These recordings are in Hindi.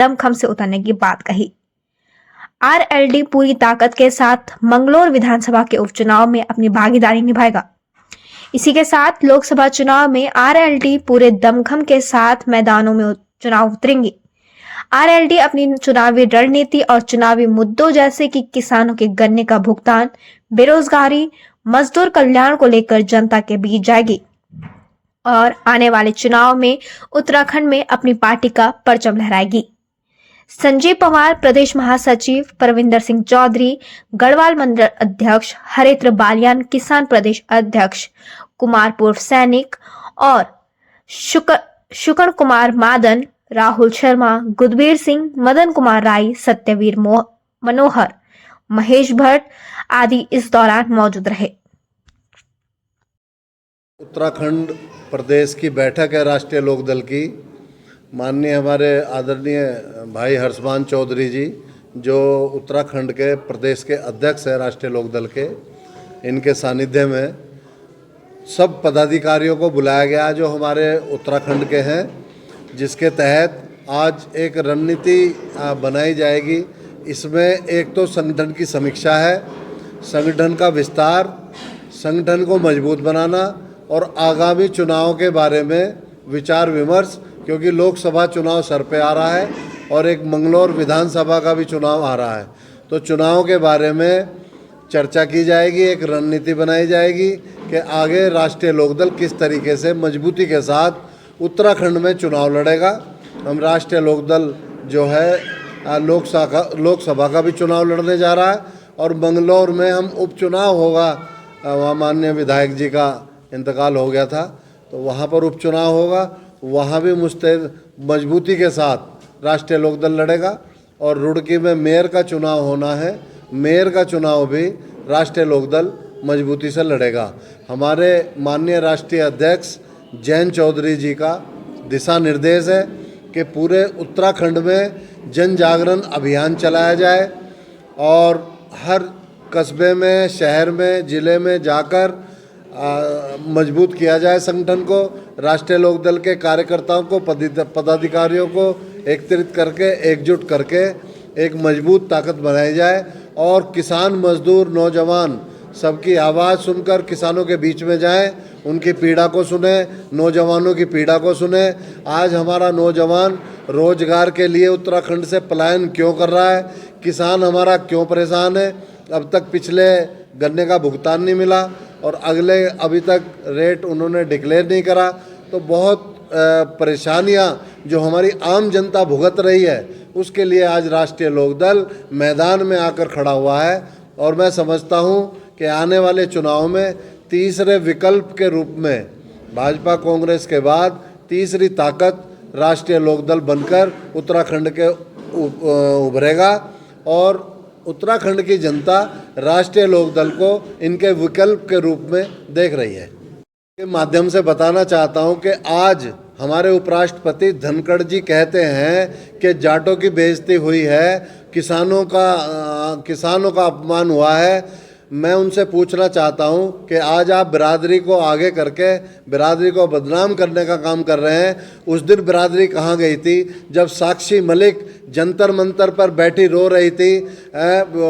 दमखम से उतरने की बात कही। आरएलडी पूरी ताकत के साथ मंगलौर विधानसभा के उपचुनाव में अपनी भागीदारी निभाएगा। इसी के साथ लोकसभा चुनाव में आरएलडी पूरे दमखम के साथ मैदानों में चुनाव उतरेंगी। आरएलडी अपनी चुनावी रणनीति और चुनावी मुद्दों जैसे कि किसानों के गन्ने का भुगतान, बेरोजगारी, मजदूर कल्याण को लेकर जनता के बीच जाएगी और आने वाले चुनाव में उत्तराखंड में अपनी पार्टी का परचम लहराएगी। संजीव पवार, प्रदेश महासचिव, परविंदर सिंह चौधरी, गढ़वाल मंडल अध्यक्ष, हरेंद्र बालियान, किसान प्रदेश अध्यक्ष, कुमार पूर्व सैनिक और शुकन कुमार मादन, राहुल शर्मा, गुरबीर सिंह, मदन कुमार राय, सत्यवीर मनोहर, महेश भट्ट आदि इस दौरान मौजूद रहे। उत्तराखंड प्रदेश की बैठक है राष्ट्रीय लोकदल की। माननीय हमारे आदरणीय भाई हर्षमान चौधरी जी, जो उत्तराखंड के प्रदेश के अध्यक्ष हैं राष्ट्रीय लोकदल के, इनके सानिध्य में सब पदाधिकारियों को बुलाया गया जो हमारे उत्तराखंड के हैं, जिसके तहत आज एक रणनीति बनाई जाएगी। इसमें एक तो संगठन की समीक्षा है, संगठन का विस्तार, संगठन को मजबूत बनाना और आगामी चुनाव के बारे में विचार विमर्श, क्योंकि लोकसभा चुनाव सर पे आ रहा है और एक मंगलौर विधानसभा का भी चुनाव आ रहा है, तो चुनाव के बारे में चर्चा की जाएगी, एक रणनीति बनाई जाएगी कि आगे राष्ट्रीय लोकदल किस तरीके से मजबूती के साथ उत्तराखंड में चुनाव लड़ेगा। हम राष्ट्रीय लोकदल जो है लोकसभा का भी चुनाव लड़ने जा रहा है और मंगलौर में हम उपचुनाव होगा, वहाँ माननीय विधायक जी का इंतकाल हो गया था, तो वहाँ पर उपचुनाव होगा, वहाँ भी मुस्तैद मजबूती के साथ राष्ट्रीय लोकदल लड़ेगा। और रुड़की में मेयर का चुनाव होना है, मेयर का चुनाव भी राष्ट्रीय लोकदल मजबूती से लड़ेगा। हमारे माननीय राष्ट्रीय अध्यक्ष जयंत चौधरी जी का दिशा निर्देश है कि पूरे उत्तराखंड में जन जागरण अभियान चलाया जाए और हर कस्बे में, शहर में, ज़िले में जाकर मजबूत किया जाए संगठन को। राष्ट्रीय लोकदल के कार्यकर्ताओं को, पदाधिकारियों को एकत्रित करके, एकजुट करके एक मजबूत ताकत बनाई जाए और किसान, मजदूर, नौजवान सबकी आवाज़ सुनकर किसानों के बीच में जाएं, उनकी पीड़ा को सुने, नौजवानों की पीड़ा को सुने। आज हमारा नौजवान रोजगार के लिए उत्तराखंड से पलायन क्यों कर रहा है, किसान हमारा क्यों परेशान है, अब तक पिछले गन्ने का भुगतान नहीं मिला और अभी तक रेट उन्होंने डिक्लेयर नहीं करा, तो बहुत परेशानियां जो हमारी आम जनता भुगत रही है, उसके लिए आज राष्ट्रीय लोकदल मैदान में आकर खड़ा हुआ है। और मैं समझता हूं कि आने वाले चुनाव में तीसरे विकल्प के रूप में भाजपा कांग्रेस के बाद तीसरी ताकत राष्ट्रीय लोकदल बनकर उत्तराखंड के उभरेगा और उत्तराखंड की जनता राष्ट्रीय लोकदल को इनके विकल्प के रूप में देख रही है। के माध्यम से बताना चाहता हूं कि आज हमारे उपराष्ट्रपति धनखड़ जी कहते हैं कि जाटों की बेइज्जती हुई है, किसानों का अपमान हुआ है। मैं उनसे पूछना चाहता हूं कि आज आप बिरादरी को आगे करके बिरादरी को बदनाम करने का काम कर रहे हैं। उस दिन बिरादरी कहाँ गई थी जब साक्षी मलिक जंतर मंतर पर बैठी रो रही थी,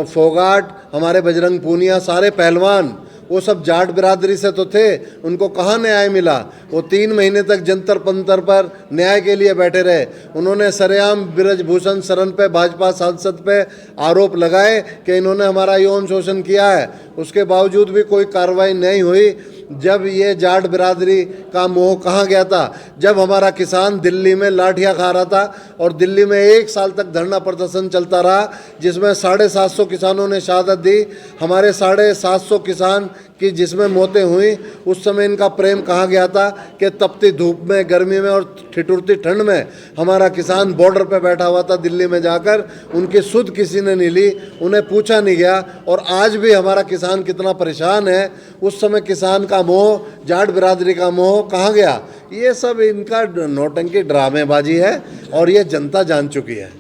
फोगाट, हमारे बजरंग पूनिया, सारे पहलवान, वो सब जाट बिरादरी से तो थे, उनको कहाँ न्याय मिला? वो 3 महीने तक जंतर पंतर पर न्याय के लिए बैठे रहे। उन्होंने सरेआम ब्रजभूषण शरण पे, भाजपा सांसद पे आरोप लगाए कि इन्होंने हमारा यौन शोषण किया है, उसके बावजूद भी कोई कार्रवाई नहीं हुई। जब ये जाट बिरादरी का मोह कहाँ गया था? जब हमारा किसान दिल्ली में लाठियाँ खा रहा था और दिल्ली में 1 साल तक धरना प्रदर्शन चलता रहा, जिसमें 750 किसानों ने शहादत दी। हमारे 750 किसान की जिसमें मौतें हुई, उस समय इनका प्रेम कहाँ गया था कि तपती धूप में, गर्मी में और ठिठुरती ठंड में हमारा किसान बॉर्डर पे बैठा हुआ था दिल्ली में जाकर, उनकी सुध किसी ने नहीं ली, उन्हें पूछा नहीं गया। और आज भी हमारा किसान कितना परेशान है, उस समय किसान का मोह, जाट बिरादरी का मोह कहाँ गया? ये सब इनका नौटंकी ड्रामेबाजी है और ये जनता जान चुकी है।